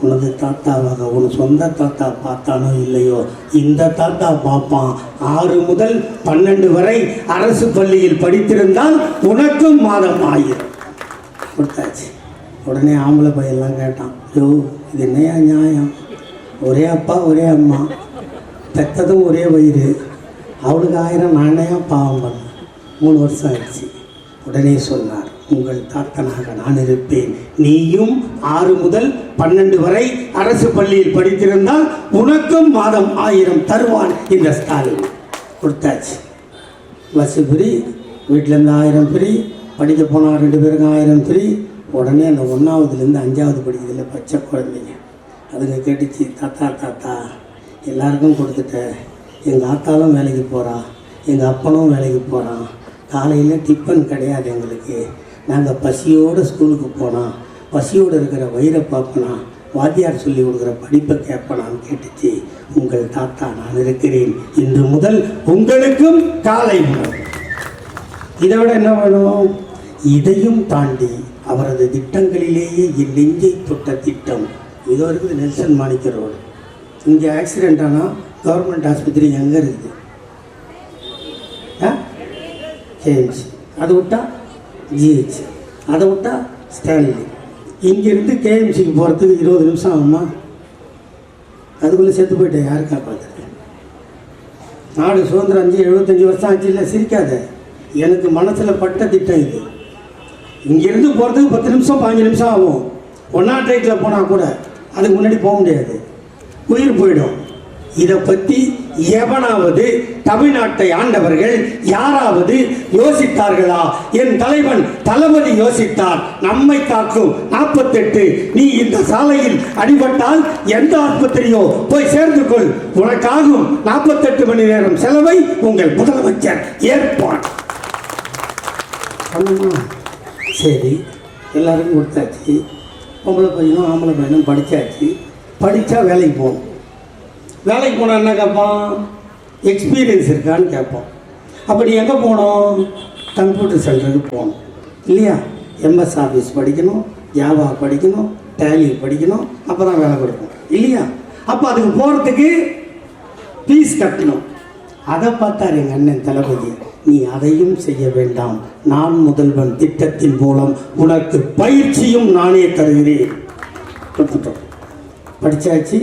உனது தாத்தாவாக உன் சொந்த தாத்தா பார்த்தானோ இல்லையோ, இந்த தாத்தா பார்ப்பான். 6 முதல் 12 வரை அரசு பள்ளியில் படித்திருந்தால் உனக்கும் மாதம் 1000 கொடுத்தாச்சு. உடனே ஆம்பளை பையெல்லாம் கேட்டான், ஐயோ இது என்னையா நியாயம்? ஒரே அப்பா ஒரே அம்மா, பெற்றதும் ஒரே வயிறு, அவளுக்கு 1000, நானேயா பாவம் பண்ணேன். 3 வருஷம் ஆயிடுச்சு. உடனே சொன்னார், உங்கள் தாத்தனாக நான் இருப்பேன், நீயும் 6 முதல் 12 வரை அரசு பள்ளியில் படித்திருந்தால் உனக்கும் மாதம் 1000 தருவான் இந்த ஸ்டாலின். கொடுத்தாச்சு. பஸ்ஸு ஃப்ரீ, வீட்டிலேருந்து 1000 ஃப்ரீ, படிக்க போனால் 2 பேருக்கும் 1000 ஃப்ரீ. உடனே அந்த 1ஆவதுலேருந்து 5ஆவது படிக்கிறதுல பச்சை குழந்தைங்க அதுங்க கேட்டுச்சு, தாத்தா தாத்தா எல்லாருக்கும் கொடுத்துட்டேன், எங்கள் ஆத்தாலும் வேலைக்கு போகிறா, எங்கள் அப்பனும் வேலைக்கு போகிறான், காலையில் டிஃபன் கிடையாது எங்களுக்கு, நாங்கள் பசியோடு ஸ்கூலுக்கு போனோம், பசியோடு இருக்கிற வயிறை பார்ப்பனா, வாத்தியார் சொல்லி கொடுக்குற படிப்பை கேட்பேனான்னு கேட்டுச்சு. உங்கள் தாத்தா நான் இருக்கிறேன். இன்று முதல் உங்களுக்கும் காலை உணவு. இதை விட என்ன வேணும்? இதையும் தாண்டி அவரது திட்டங்களிலேயே என் நெஞ்சை தொட்ட திட்டம் இதோ இருக்குது. நெல்சன் மாணிக்க ரோடு. இங்கே ஆக்சிடென்ட் ஆனால் கவர்மெண்ட் ஆஸ்பத்திரி எங்கே இருக்குது? கேஎம்சி. அதை விட்டா ஜிஹெச். அதை விட்டா ஸ்டான்லி. இங்கேருந்து கேஎம்சிக்கு போகிறதுக்கு 20 நிமிஷம் ஆகுமா? அதுக்குள்ளே செத்து போயிட்டேன். யார் காப்பாற்றுறது? நாடு சுதந்திரம் 75 வருஷம் ஆச்சு. இல்லை, சிரிக்காத. எனக்கு மனசில் பட்ட திட்டம் இது. இங்கேருந்து போகிறதுக்கு 10 நிமிஷம் 15 நிமிஷம் ஆகும். ஒன்றா ட்ரைக்கில் போனால் கூட அதுக்கு முன்னாடி போக முடியாது, உயிர் போயிடும். இதை பற்றி எவனாவது தமிழ்நாட்டை ஆண்டவர்கள் யாராவது யோசித்தார்களா? என் தலைவன் தளபதி யோசித்தார். நம்மை காக்கும் 48. நீ இந்த சாலையில் அடிபட்டால் எந்த ஆஸ்பத்திரியோ போய் சேர்ந்து கொள். உனக்காகும் 48 மணி நேரம் செலவை உங்கள் முதலமைச்சர் ஏற்பான். சரி, எல்லாருக்கும் கொடுத்தாச்சு. பொம்பளை பையனும் ஆம்பளை பையனும் படித்தாச்சு. படித்தா வேலைக்கு போகணும். வேலைக்கு போனால் என்ன கேட்பான்? எக்ஸ்பீரியன்ஸ் இருக்கான்னு கேட்போம். அப்படி எங்கே போகணும்? கம்ப்யூட்டர் சென்டருக்கு போகணும் இல்லையா? எம்எஸ் ஆஃபீஸ் படிக்கணும், ஜாவா படிக்கணும், டேலி படிக்கணும். அப்போ தான் வேலை கொடுப்போம் இல்லையா? அப்போ அதுக்கு போகிறதுக்கு ஃபீஸ் கட்டணும். அதை பார்த்தார் எங்கள் அண்ணன் தளபதி. நீ அதையும் செய்ய வேண்டாம், நான் முதல்வன் திட்டத்தின் மூலம் உனக்கு பயிற்சியும் நானே தருகிறேன். கொடுத்துட்டோம். படித்தாச்சு,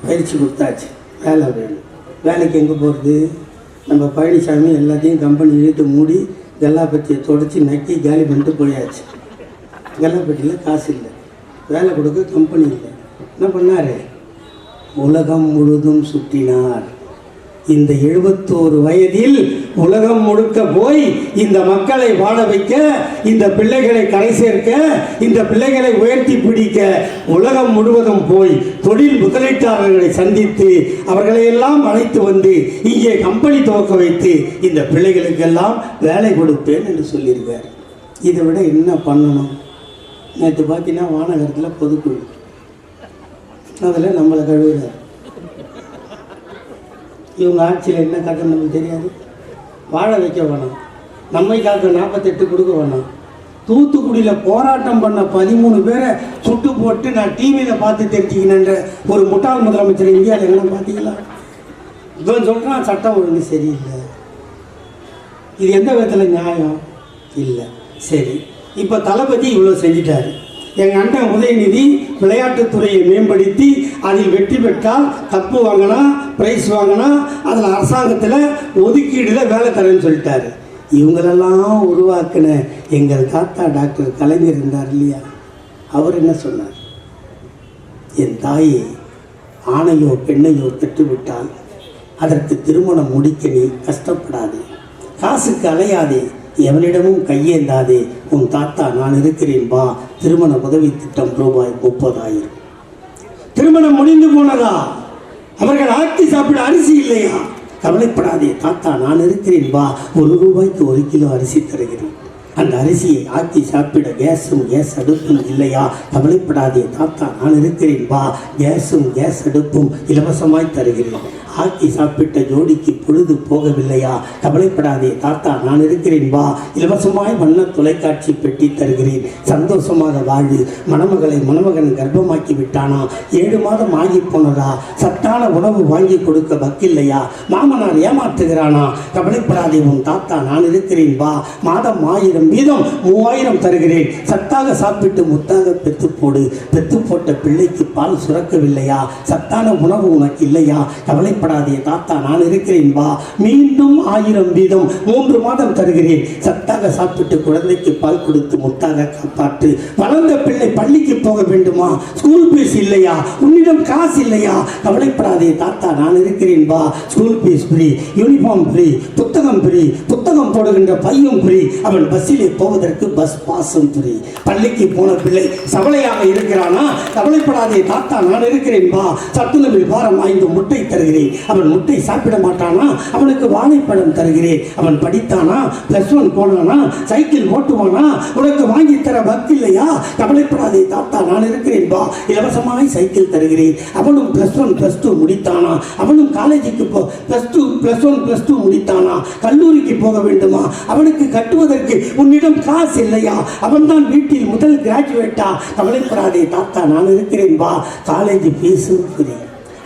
பயிற்சி கொடுத்தாச்சு. வேலை வேணும். வேலைக்கு எங்கே போகிறது? நம்ம பழனிசாமி எல்லாத்தையும் கம்பெனி இழுத்து மூடி கல்லாப்பட்டியை தொடச்சி நக்கி காலி பண்ணிட்டு போயாச்சு. கல்லாப்பட்டியில் காசு இல்லை, வேலை கொடுக்க கம்பெனி இல்லை. என்ன பண்ணார்? உலகம் முழுதும் சுற்றினார். இந்த 71 வயதில் உலகம் முழுக்க போய் இந்த மக்களை வாழ வைக்க, இந்த பிள்ளைகளை கரை சேர்க்க, இந்த பிள்ளைகளை உயர்த்தி பிடிக்க உலகம் முழுவதும் போய் தொழில் முதலீட்டாளர்களை சந்தித்து அவர்களையெல்லாம் அழைத்து வந்து இங்கே கம்பெனி துவக்க வைத்து இந்த பிள்ளைகளுக்கெல்லாம் வேலை கொடுப்பேன் என்று சொல்லியிருக்கார். இதை விட என்ன பண்ணணும்? நேற்று பார்த்தீங்கன்னா வானகரத்தில் பொதுக்குழு, அதில் நம்மளை கழுவுறார். இவங்க ஆட்சியில் என்ன காக்க நமக்கு தெரியாது. வாழ வைக்க வேணாம், நம்மை காக்க 48 கொடுக்க வேணாம். தூத்துக்குடியில் போராட்டம் பண்ண 13 பேரை சுட்டு போட்டு நான் டிவியில் பார்த்து தெரிஞ்சுக்கினேன்ற ஒரு முட்டாள் முதலமைச்சர் இந்தியாவில் என்ன பார்த்தீங்களா? இவன் சொல்கிறான் சட்டம் ஒழுங்கு சரியில்லை. இது எந்த விதத்தில் நியாயம்? இல்லை. சரி, இப்போ தளபதி இவ்வளோ செஞ்சிட்டாரு. எங்கள் அண்ணன் உதயநிதி விளையாட்டுத்துறையை மேம்படுத்தி அதில் வெற்றி பெற்றால் கப்பு வாங்கினா, ப்ரைஸ் வாங்கினா, அதில் அரசாங்கத்தில் ஒதுக்கீடில் வேலை தரேன்னு சொல்லிட்டாரு. இவங்களெல்லாம் உருவாக்கின எங்கள் தாத்தா டாக்டர் கலைஞர் இருந்தார் இல்லையா? அவர் என்ன சொன்னார்? என் தாயை ஆணையோ பெண்ணையோ பெற்றுவிட்டால் அதற்கு திருமணம் முடிக்க நீ கஷ்டப்படாதே, காசுக்கு அலையாதே, எவனிடமும் கையேந்தாதே, உன் தாத்தா நான் இருக்கிறேன் வா, திருமண உதவி திட்டம் ரூபாய் 30,000. திருமணம் முடிந்து போனதா? அவர்கள் ஆக்கி சாப்பிட அரிசி இல்லையா? கவலைப்படாதே, தாத்தா நான் இருக்கிறேன் வா, 1 ரூபாய்க்கு 1 கிலோ அரிசி தருகிறேன். அந்த அரிசியை ஆக்கி சாப்பிட கேஸ் அடுப்பும் இல்லையா? கவலைப்படாதே, தாத்தா நான் இருக்கிறேன் வா, கேஸ் அடுப்பும் இலவசமாய் தருகிறேன். ஆக்கி சாப்பிட்ட ஜோடிக்கு பொழுது போகவில்லையா? கவலைப்படாதே, தாத்தா நான் இருக்கிறேன் வா, இலவசமாய் வண்ண தொலைக்காட்சி பெட்டி தருகிறேன். சந்தோஷமாக வாழு. மணமகன் கர்ப்பமாக்கி விட்டானா? 7 மாதம் ஆகி போனதா? சத்தான உணவு வாங்கி கொடுக்க வக்கில்லையா? மாமனார் ஏமாற்றுகிறானா? கவலைப்படாதே, உன் தாத்தா நான் இருக்கிறேன் வா, மாதம் 1000 வீதம் 3000 தருகிறேன். சத்தாக சாப்பிட்டு முத்தாக பெத்து போடு. பெத்து போட்ட பிள்ளைக்கு பால் சுரக்கவில்லையா? சத்தான உணவு உனக்கு இல்லையா? கவலைப்படாதே, தாத்தா நான் இருக்கிறேன் வா, மீண்டும் 1000 வீதம் 3 மாதம் தருகிறேன். சத்தாக சாப்பிட்டு குழந்தைக்கு பால் கொடுத்து முத்தாக காப்பாற்று. வளர்ந்த பிள்ளை பள்ளிக்கு போக வேண்டுமா? ஸ்கூல் ஃபீஸ் இல்லையா? உன்னிடம் காசு இல்லையா? கவலைப்படாதே, தாத்தா நான் இருக்கிறேன் வா, school fees free, uniform free, புத்தகம் ஃப்ரீ, புத்தகம் போடுகின்ற பையும் ஃப்ரீ, அவன் பஸ்ஸில் பஸ்ஸிலே போவதற்கு பஸ் பாசம் ஃப்ரீ. பள்ளிக்கு போன பிள்ளை சவளையாக இருக்கிறானா, கவலைப்படாதே தாத்தா நான் இருக்கிறேன் வா, சத்துணவில் வாரம் 5 முட்டை தருகிறேன். அவன் முட்டை சாப்பிட மாட்டானா, அவனுக்கு வாழைப்பழம் தருகிறேன். அவன் படித்தானா, +1 போனானா, சைக்கிள் ஓட்டுவானா, உனக்கு வாங்கி தர வக்கு இல்லையா, கவலைப்படாதே தாத்தா நான் இருக்கிறேன் வா, இலவசமாய் சைக்கிள் தருகிறேன். அவனும் +1 +2 முடித்தானா, அவனும் காலேஜுக்கு +1 +2 முடித்தானா, கல்லூரிக்கு போக வேண்டுமா, அவனுக்கு கட்டுவதற்கு உன்னிடம் காசு இல்லையா, அவன்தான் வீட்டில் முதல் கிராஜுவேட்டா, கவலைப்படாதே தாத்தா நான் இருக்கிறேன் வா, காலேஜ் ஃபீஸும் ஃப்ரீ.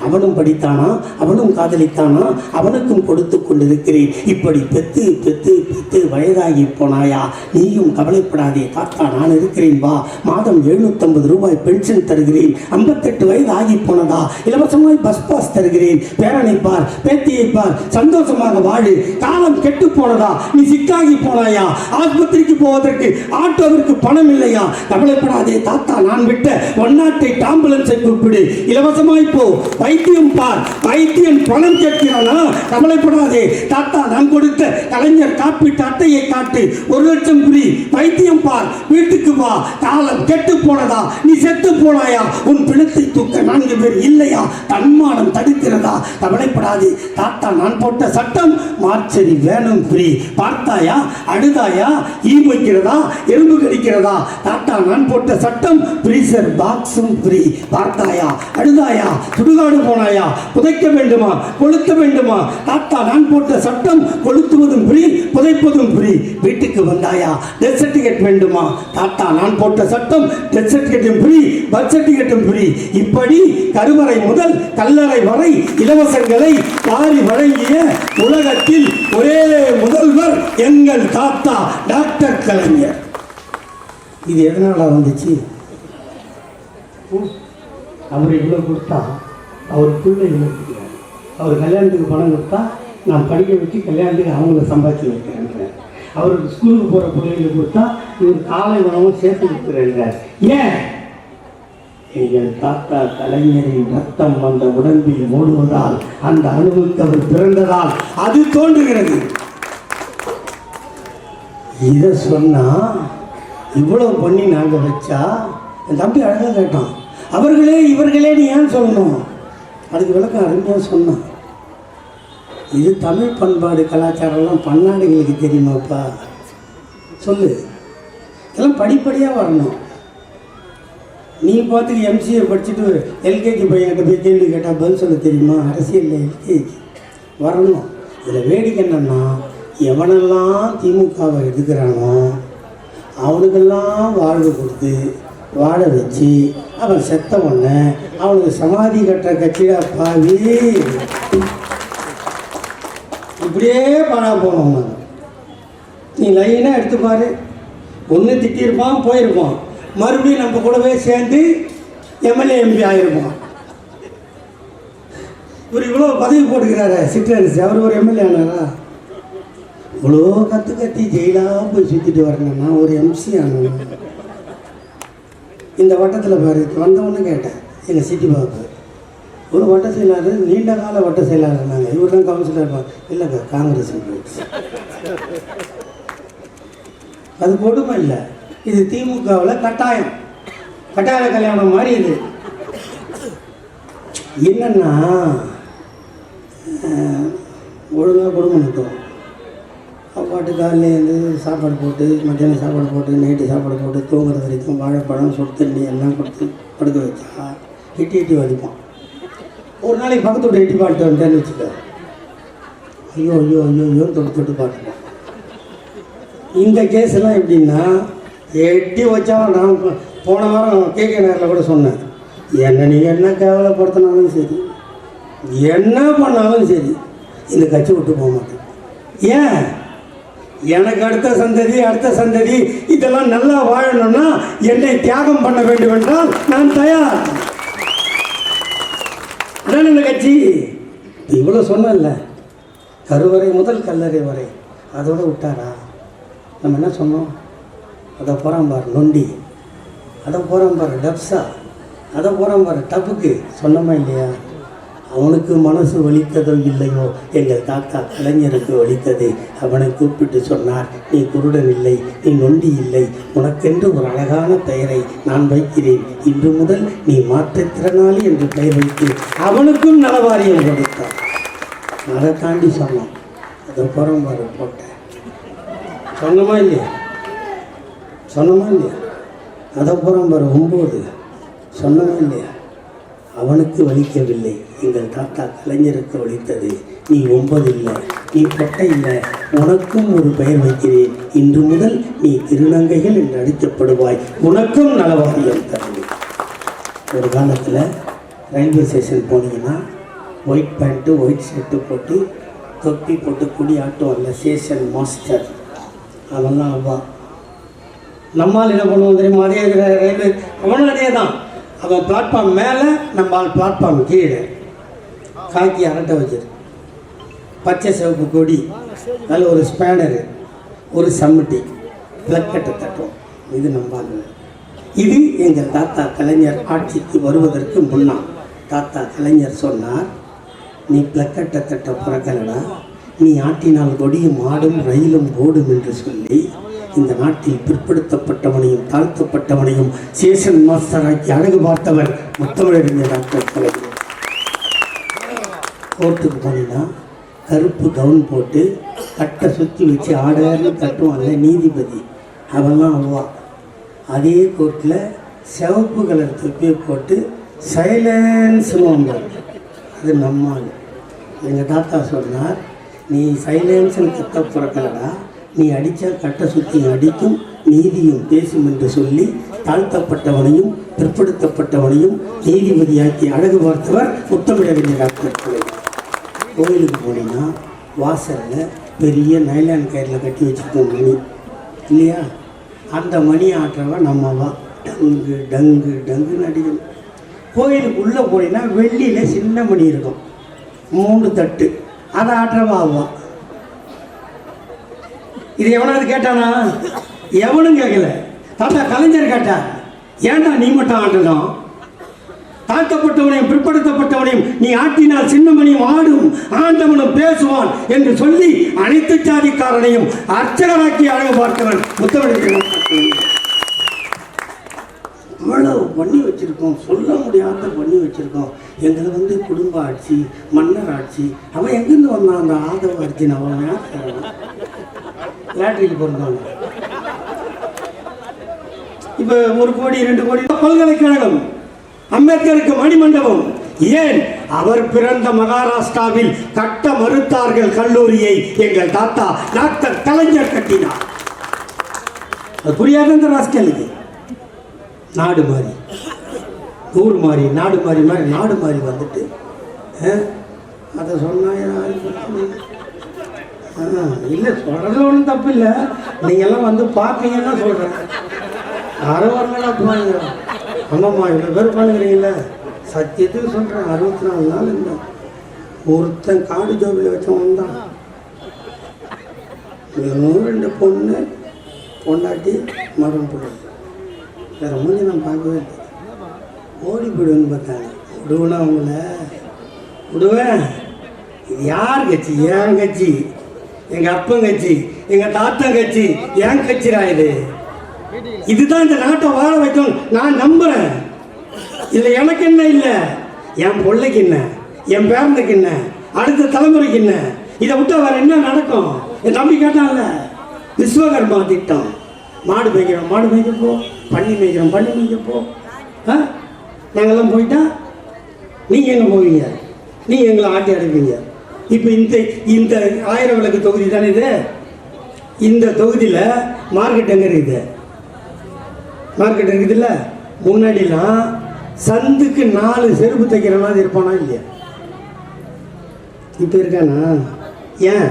அவனும் படித்தானா, அவனும் காதலித்தானா, அவனுக்கும் கொடுத்து கொண்டிருக்கிறேன். இப்படி பெத்து பெத்து பெத்து வயதாகி போனாயா, நீயும் கவலைப்படாதே தாத்தா நான் இருக்கிறேன் வா, மாதம் 750 ரூபாய் பென்ஷன் தருகிறேன். 58 வயது ஆகி போனதா, இலவசமாய் பஸ் பாஸ் தருகிறேன். பேரனை பார், பேத்தியை பார், சந்தோஷமாக வாழு. காலம் கெட்டு போனதா, நீ சிக்காகி போனாயா, ஆஸ்பத்திரிக்கு போவதற்கு ஆட்டோவிற்கு பணம் இல்லையா, கவலைப்படாதே தாத்தா நான் விட்ட 108 ஆம்புலன்ஸை கூப்பிடு, இலவசமாய் போ. வைத்தியம் பார், வைத்தியன் பணம் கேட்கிறானா, கவலைப்படாதே தாத்தா நான் கொடுத்த கலைஞர் காப்பீட்டு அட்டையை காட்டு, 1 லட்சம் ஃப்ரீ. வைத்தியம் பார், வீட்டுக்கு வா. காலம் கெட்டு போனதா, நீ செத்து போனாயா, உன் பிணத்தை தூக்க 4 பேர் இல்லையா, தன்மானம் தடுக்கிறதா, கவலைப்படாதே தாத்தா நான் போட்ட சட்டம் மார்ச்சரி வேணும் ஃப்ரீ. பார்த்தாயா, அழுதாயா, ஈ வைக்கிறதா, எறும்பு கடிக்கிறதா, தாத்தா நான் போட்ட சட்டம் ஃப்ரீசர் பாக்ஸும் ஃப்ரீ. பார்த்தாயா, அழுதாயா, சுடுகாடு போனாயா, புதைக்க வேண்டுமா, கொளுத்த வேண்டுமா, தாத்தா நான் போட்ட சட்டம் கொளுத்துவதும் ஃப்ரீ, புதைப்பதும் ஃப்ரீ. வீட்டுக்கு வந்தாயா, டெத் சர்டிஃபிகேட் வேண்டுமா, தாத்தா நான் போட்ட சட்டம் டெத் சர்டிஃபிகேட்டும் ஃப்ரீ, பர்த் சர்டிஃபிகேட்டும் ஃப்ரீ. இப்படி கருவறை முதல் கல்லறை வரை இலவசங்களை வாரி வழங்கிய உலகத்தில் ஒரே முதல்வர் எங்கள் தாத்தா டாக்டர் கலைஞர். இது எதனால வந்துச்சு? அவர் இவ்வளோ கொடுத்தா அவர் பிள்ளை இழக்கிறார், அவர் கல்யாணத்துக்கு பணம் கொடுத்தா நான் படிக்க வச்சு கல்யாணத்துக்கு அவங்கள சம்பாதிச்சு வைக்கிறேன், அவருக்கு ஸ்கூலுக்கு போகிற பிள்ளைங்களுக்கு கொடுத்தா இவர் காலை உணவும் சேர்த்து கொடுக்குறேன். ஏன்? எங்கள் தாத்தா கலைஞரின் ரத்தம் வந்த உடம்பில் ஓடுவதால், அந்த அணுவுக்கு அவர் பிறந்ததால் அது தோன்றுகிறது. இதை சொன்னா இவ்வளவு பண்ணி நாங்கள் வச்சா என் தம்பி அழகாக கேட்டான், அவர்களே இவர்களே நீ ஏன் சொல்லணும்? அதுக்கு விளக்கம் அருமையாக சொன்னான். இது தமிழ் பண்பாடு கலாச்சாரம்லாம் பன்னாடுகளுக்கு தெரியுமாப்பா, சொல்லு. இதெல்லாம் படிப்படியாக வரணும். நீ பார்த்துக்கு எம்சிஏ படிச்சுட்டு எல்கேஜி பையன்கிட்ட போய் கேள்வி கேட்டால் பதில் சொல்ல தெரியுமா? அரசியலில் எல்கேஜி வரணும். இதில் வேடிக்கை என்னன்னா, எவனெல்லாம் திமுகவை எடுக்கிறானோ அவனுக்கெல்லாம் வாழ்வு கொடுத்து வாழ வச்சு அவன் செத்த உடனே அவனுக்கு சமாதி கட்டுற கட்சியா பாவி. இப்படியே பாழா போனோம். நீ லைனாக எடுத்துப்பாரு, ஒன்று திட்டியிருப்பான் போயிருப்பான், மறுபடியும் நம்ம கூடவே சேர்ந்து எம்எல்ஏ எம்பி ஆகிருப்பான். இவர் இவ்வளோ பதவி போட்டுக்கிறாரு சிற்றரசு, அவர் ஒரு எம்எல்ஏ ஆனாரா? இவ்வளோ கத்தி ஜெயிலாக போய் சுற்றிட்டு வரேன், நான் ஒரு எம்சி ஆனேன். இந்த வட்டத்தில் பாரு வந்தவொன்னு கேட்டேன், எங்கள் சிட்டி பாபு ஒரு வட்ட செயலாளர், நீண்ட கால வட்ட செயலாளர் இருந்தாங்க, இவர் தான் கவுன்சிலர். இல்லைங்க காங்கிரஸ் போயிடுச்சு. அது கொடுமை இல்லை, இது திமுகவில் கட்டாய கல்யாணம் மாதிரி. இது என்னன்னா ஒழுங்காக குடும்பம் நடத்தும். அப்பாட்டு காலையிலேருந்து சாப்பாடு போட்டு, மத்தியானம் சாப்பாடு போட்டு, நைட்டு சாப்பாடு போட்டு, தூங்குறது வரைக்கும் வாழைப்பழம் சுடு தண்ணி எல்லாம் கொடுத்து படுக்க வச்சா எட்டி வலிப்பான். ஒரு நாளைக்கு பக்கத்து விட்டு எட்டி பாட்டு வந்துட்டேன்னு வச்சுக்க, ஐயோ ஐயோ ஐயோ ஐயோன்னு தொட்டு பார்த்துப்போம். இந்த கேஸ்லாம் எப்படின்னா, எட்டி வச்சா நான் போன வாரம் கேட்க நேரில் கூட சொன்னேன், என்ன நீங்கள் என்ன கேவலப்படுத்தினாலும் சரி, என்ன பண்ணாலும் சரி, இந்த கட்சி விட்டு போக மாட்டேன். ஏன்? எனக்கு அடுத்த சந்ததி இதெல்லாம் நல்லா வாழணும்னா என்னை தியாகம் பண்ண வேண்டும் என்றால் நான் தயார். அதான் இந்த கட்சி. இவ்வளோ சொன்னல, கருவறை முதல் கல்லறை வரை அதோட விட்டாரா? நம்ம என்ன சொன்னோம்? அதை போகிறான் பாரு நொண்டி, அதை போகிறான் பாரு டப்ஸா, அதை போகிறான் பாரு டப்புக்கு, சொன்னோமா இல்லையா? அவனுக்கு மனசு வலித்ததோ இல்லையோ, எங்கள் தாத்தா கலைஞருக்கு வலித்தது. அவனை கூப்பிட்டு சொன்னார், நீ குருடன் இல்லை, நீ நொண்டி இல்லை, உனக்கென்று ஒரு அழகான பெயரை நான் வைக்கிறேன். இன்று முதல் நீ மாற்றுத்திறனாளி என்று பெயர் வைத்து அவனுக்கும் நலவாரியம் கொடுத்தார். அதை தாண்டி சொன்னான். அதை புறம்பாரு போட்டேன். சொன்னமா இல்லையா? சொன்னமா இல்லையா? அதை புறம்பாரு 9 சொன்னமா இல்லையா? அவனுக்கு வலிக்கவில்லை, எங்கள் தாத்தா கலைஞருக்கு வலித்தது. நீ 9 இல்லை, நீ பொட்டை இல்லை, உனக்கும் ஒரு பெயர் வைக்கிறேன். இன்று முதல் நீ திருநங்கைகள் என்று அழைக்கப்படுவாய், உனக்கும் நலவாரியம் தருவேன். ஒரு காலத்தில் ரயில்வே ஸ்டேஷன் போனீங்கன்னா ஒயிட் பேண்ட்டு ஒயிட் ஷர்ட்டு போட்டு தொப்பி போட்டு குடி ஆட்டுவாங்க ஸ்டேஷன் மாஸ்டர். அவெல்லாம் அவ்வா நம்மால் என்ன பண்ணுவோம் தெரியுமா? அதே ரயில்வே அவனும் அதே தான். அவன் பிளாட்ஃபார்ம் மேலே, நம்ம பிளாட்ஃபார்ம் கீழே. காக்கி அரட்டை வச்சது, பச்சை சிவப்பு கொடி, அதில் ஒரு ஸ்பேனரு, ஒரு சம்மட்டி, பிளக்கெட்டை தட்டுவோம். இது நம்பாங்க. இது எங்கள் தாத்தா கலைஞர் ஆட்சிக்கு வருவதற்கு முன்னால் தாத்தா கலைஞர் சொன்னார், நீ பிளக்கெட்டை தட்ட பிறக்கலடா, நீ ஆட்டினால் கொடியும் ஆடும் ரயிலும் ஓடும் என்று சொல்லி இந்த நாட்டில் பிற்படுத்தப்பட்டவனையும் தாழ்த்தப்பட்டவனையும் சேஷன் மாஸ்டராக்கி அழகு பார்த்தவர் முத்தமிழறிஞர் டாக்டர் கலைஞர். கோர்ட்டுக்கு போனீங்கன்னா கருப்பு கவுன் போட்டு கட்டை சுற்றி வச்சு ஆடன்னு தட்டுவாங்க நீதிபதி. அவெல்லாம் அவ்வா. அதே கோர்ட்டில் சிவப்பு கலர் தொப்பியை போட்டு சைலன்ஸுவாங்க. அது நம்மால். எங்கள் தாத்தா சொன்னார், நீ சைலன்ஸ்னு கத்த பிறக்கலடா, நீ அடித்தா கட்டை சுற்றி அடிக்கும் நீதியும் பேசும் என்று சொல்லி தாழ்த்தப்பட்டவனையும் பிற்படுத்தப்பட்டவனையும் நீதிபதியாக்கி அழகு பார்த்தவர் முத்தமிழறிஞர் டாக்டர் கலைஞர். கோயிலுக்கு போனீங்கன்னா வாசலில் பெரிய நைலான் கயிறில் கட்டி வச்சுருக்கோம் மணி இல்லையா? அந்த மணி ஆட்டுறவன் நம்மவா டங்கு டங்கு டங்குன்னு அடிக்கணும். கோயிலுக்கு உள்ளே போனீங்கன்னா வெள்ளியில் சின்ன மணி இருக்கும், 3 தட்டு, அதை ஆட்டுறவா ஆவா. இது எவனாவது கேட்டானா? எவனும் கேட்கல. தாத்தா கலைஞர் கேட்டார், ஏன்டா நீ மட்டும் ஆட்டணும்? தாழ்த்தப்பட்டவனையும் பிற்படுத்தப்பட்டவனையும் நீ ஆட்டினால் சின்னமணியும் ஆடும், ஆண்டவனும் பேசுவான் என்று சொல்லி அனைத்து சாதிக்காரனையும் அர்ச்சகராக்கி அழகு பார்த்தவன் முத்தமிழ். அவ்வளவு பண்ணி வச்சிருக்கோம், சொல்ல முடியாத பண்ணி வச்சிருக்கோம். எங்களை குடும்ப ஆட்சி, மன்னர் ஆட்சி. அவன் எங்கேருந்து வந்தான்? அந்த ஆதவ அர்ஜுன் அவன் லாட்ரிக்கு பிறந்தாங்க. இப்போ 1 கோடி 2 கோடி பல்கலைக்கழகம், அம்பேத்கருக்கு மணிமண்டபம். ஏன்? அவர் பிறந்த மகாராஷ்டிராவில் கட்ட மறுத்தார்கள் கல்லூரியை, எங்கள் தாத்தா டாக்டர் கலைஞர் கட்டினார். அது புரியாத இந்த ராஸ்கலுக்கு. நாடு மாறி ஊர் மாறி நாடு மாறி மாதிரி நாடு மாறி வந்துட்டு அதை சொன்னா இல்லை, சொல்றது ஒன்றும் தப்பு இல்லை. நீங்கள்லாம் பார்ப்பீங்கன்னா சொல்கிறேன். யாரும் வரலாம் போவாங்க. ஆமாம்மா, இவ்வளோ பேர் பண்ணுங்கிறீங்கள, சத்தியத்துக்கு சொல்கிறேன். 64 நாள் இருந்தேன். ஒருத்தன் காடு ஜோபியில் வச்சவன் தான். 2 பொண்ணு பொண்டாட்டி மரம் பிள்ளை, வேற மூஞ்சி நான் பார்க்கவே இல்லை. ஓடி போயிடுவேன்னு பார்த்தாங்க. விடுவேனா அவங்கள? விடுவேன். இது யார் கட்சி? என் கட்சி, எங்கள் அப்பன் கட்சி, எங்கள் தாத்தன் கட்சி, என் கட்சிரா இது. இதுதான் இந்த நாட்டை வாழ வைக்கும் நான் நம்புறேன். இதில் எனக்கு என்ன இல்லை, என் பிள்ளைக்கு என்ன, என் பேரனுக்கு என்ன, அடுத்த தலைமுறைக்கு என்ன. இதை விட்டா வேற என்ன நடக்கும்? என் தம்பி கேட்டான்ல, விஸ்வகர்மா திட்டம். மாடு மேய்க்கிறோம், மாடு மேய்க்க போ. பண்ணி மேய்க்கிறோம், பண்ணி மேய்க்க போ. நாங்கள்லாம் போயிட்டா நீங்கள் எங்கே போவீங்க? நீங்கள் எங்களை ஆட்டி அடைப்பீங்க. இப்போ இந்த 1000 விளக்கு தொகுதி தானே இது. இந்த தொகுதியில் மார்க்கெட் எங்கே இருக்குது? மார்க்கெட் இருக்குதுல்ல. முன்னாடிலாம் சந்துக்கு 4 செருப்பு தைக்கிற மாதிரி இருப்பானா இல்லையா? இப்போ இருக்கானா? ஏன்?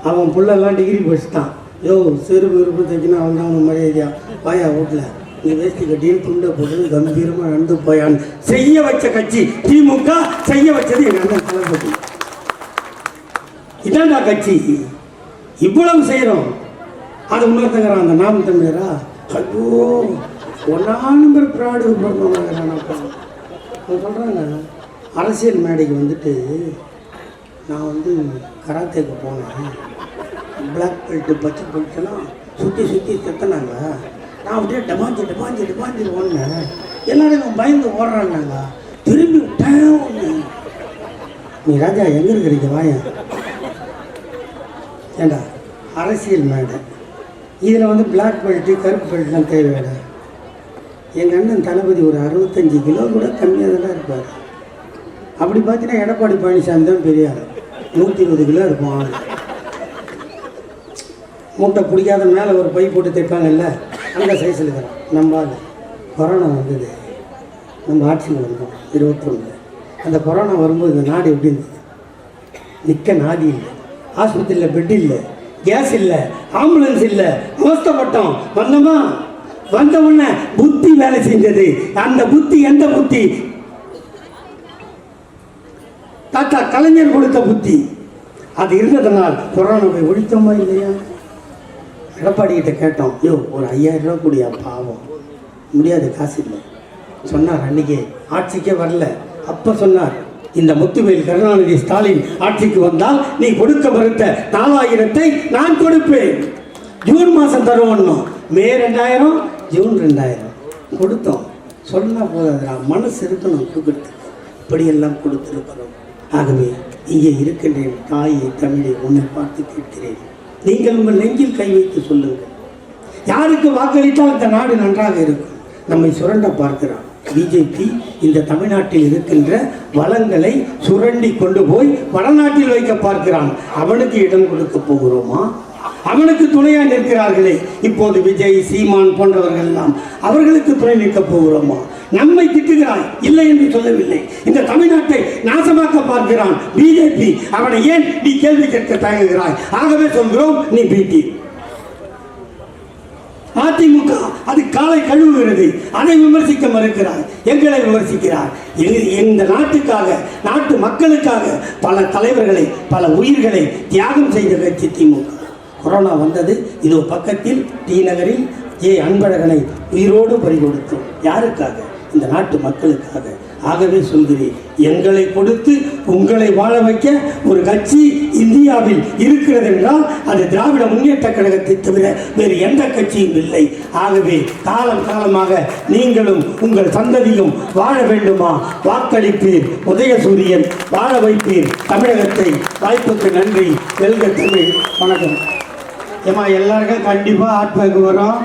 அவன் புள்ளெல்லாம் டிகிரி படிச்சுட்டான். யோ, செருப்பு விருப்பு தைக்கணும், அவன் தான் அவன் மரியாதையா வாயா வீட்டில் நீ வேஸ்டி கட்டின்னு துண்டை போட்டு கம்பீரமாக நடந்து போயான்னு செய்ய வச்ச கட்சி திமுக. செய்ய வச்சது எங்கள் அண்ணன் தளபதி. இதான்டா கட்சி. இவ்வளவு செய்கிறோம். அது உணர்த்துங்கிறான் அந்த நாம் தமிழரா. ஐயோ, 1ஆம் நம்பர் ப்ராடு பிறந்தவங்க சொல்கிறாங்க. அரசியல் மேடைக்கு வந்துட்டு நான் வந்து கராத்தேக்கு போனேன். பிளாக் பெல்ட்டு பச்சை பெல்ட்டெல்லாம் சுற்றி சுற்றி செத்துனாங்க. நான் அப்படியே டமாஞ்சி ஓடினேன். எல்லாரும் பயந்து ஓடுறாங்க. திரும்பி ஒன்று, நீ ராஜா எங்கே இருக்கிறீங்க வாயன் ஏண்டா அரசியல் மேடை, இதில் வந்து பிளாக் பெல்ட்டு கருப்பு பெல்ட்லாம் தேவையில்லை. எங்கள் அண்ணன் தளபதி ஒரு 65 கிலோ கூட கம்மியாக தான் இருப்பார். அப்படி பார்த்தீங்கன்னா எடப்பாடி பழனிசாமி தான் பெரிய ஆள், 120 கிலோ இருக்கும் ஆள். மூட்டை பிடிக்காத மேலே ஒரு பை போட்டு தைப்பாங்கல்ல, அந்த சைஸில் இருக்கிறான். நம்ம கொரோனா வந்தது, நம்ம ஆட்சியில் வந்தோம் 21. அந்த கொரோனா வரும்போது இந்த நாடு எப்படி இருந்தது? நிற்க நாதி இல்லை, ஆஸ்பத்திரியில் பெட் இல்லை, கேஸ் இல்லை, ஆம்புலன்ஸ் இல்லை, அவஸ்தப்பட்டோம். வந்தோமா, வந்த உடனே புத்தி வேலை செஞ்சது. அந்த புத்தி எந்த புத்தி? தாத்தா கலைஞர் கொடுத்த புத்தி. அது இருந்ததனால் கொரோனாவை ஒழித்தோமா இல்லையா? எடப்பாடி கிட்ட கேட்டோம், ஐயோ ஒரு 5000 ரூபா கூடியா, பாவம் முடியாது, காசு இல்லை சொன்னார். அன்னைக்கு ஆட்சிக்கே வரல. அப்போ சொன்னார், இந்த முத்துவேல் கருணாநிதி ஸ்டாலின் ஆட்சிக்கு வந்தால் நீ கொடுக்க மறுத்த 4000 நான் கொடுப்பேன், ஜூன் மாதம் தருவோம். மே 2000, ஜூன் 2000 கொடுத்தோம். சொன்னால் போதாதுடா, மனசு இருக்கணும் கொடுக்கறதுக்கு. இப்படியெல்லாம் கொடுத்துருக்கிறோம். ஆகவே இங்கே இருக்கின்றேன் தாயை தமிழை உன்னை பார்த்து கேட்கிறேன். நீங்கள் உங்கள் நெஞ்சில் கை வைத்து சொல்லுங்கள், யாருக்கு வாக்களித்தால் இந்த நாடு நன்றாக இருக்கும். நம்மை சுரண்ட பார்க்கிறான் பிஜேபி. இந்த தமிழ்நாட்டில் இருக்கின்ற வளங்களை சுரண்டி கொண்டு போய் வடநாட்டில் வைக்க பார்க்கிறான். அவனுக்கு இடம் கொடுக்க போகிறோமா? அவனுக்கு துணையாக நிற்கிறார்களே இப்போது விஜய், சீமான் போன்றவர்கள் எல்லாம், அவர்களுக்கு துணை நிற்கப் போகிறோமா? நம்மை திட்டுகிறாய், இல்லை என்று சொல்லவில்லை. இந்த தமிழ்நாட்டை நாசமாக்க பார்க்கிறான் பிஜேபி. அவனை ஏன் நீ கேள்வி கேட்க தயங்குகிறாய்? ஆகவே சொல்கிறோம், நீ பிடி. அதிமுக அது காலை கழுவுகிறது, அதை விமர்சிக்க மறுக்கிறார், எங்களை விமர்சிக்கிறார். இந்த நாட்டுக்காக, நாட்டு மக்களுக்காக பல தலைவர்களை, பல உயிர்களை தியாகம் செய்த கட்சி திமுக. கொரோனா வந்தது, இதோ பக்கத்தில் டி நகரில் அன்பழகனை உயிரோடு பறிகொடுத்தோம். யாருக்காக? இந்த நாட்டு மக்களுக்காக. ஆகவே சொல்கிறேன், எங்களை கொடுத்து உங்களை வாழ வைக்க ஒரு கட்சி இந்தியாவில் இருக்கிறது என்றால் அது திராவிட முன்னேற்ற கழகத்தை தவிர வேறு எந்த கட்சியும் இல்லை. ஆகவே காலமாக நீங்களும் உங்கள் சந்ததியும் வாழ வேண்டுமா? வாக்களிப்பீர், உதயசூரியன் வாழ வைப்பீர் தமிழகத்தை. வாய்ப்புக்கு நன்றி. வெல்க தமிழ். வணக்கம். ஏமா எல்லாருக்கும் கண்டிப்பாக ஆட்பேக்கு வரும்,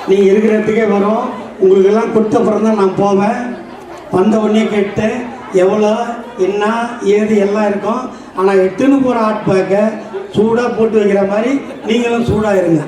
நீங்கள் இருக்கிறதுக்கே வரும். உங்களுக்கெல்லாம் கொடுத்த அப்புறம் தான் நான் போவேன். வந்த உடனே கேட்டேன் எவ்வளோ என்ன ஏது எல்லாம் இருக்கும். ஆனால் எட்டுன்னு போகிற ஆட்பேக்கை சூடாக போட்டு வைக்கிற மாதிரி நீங்களும் சூடாக இருங்க.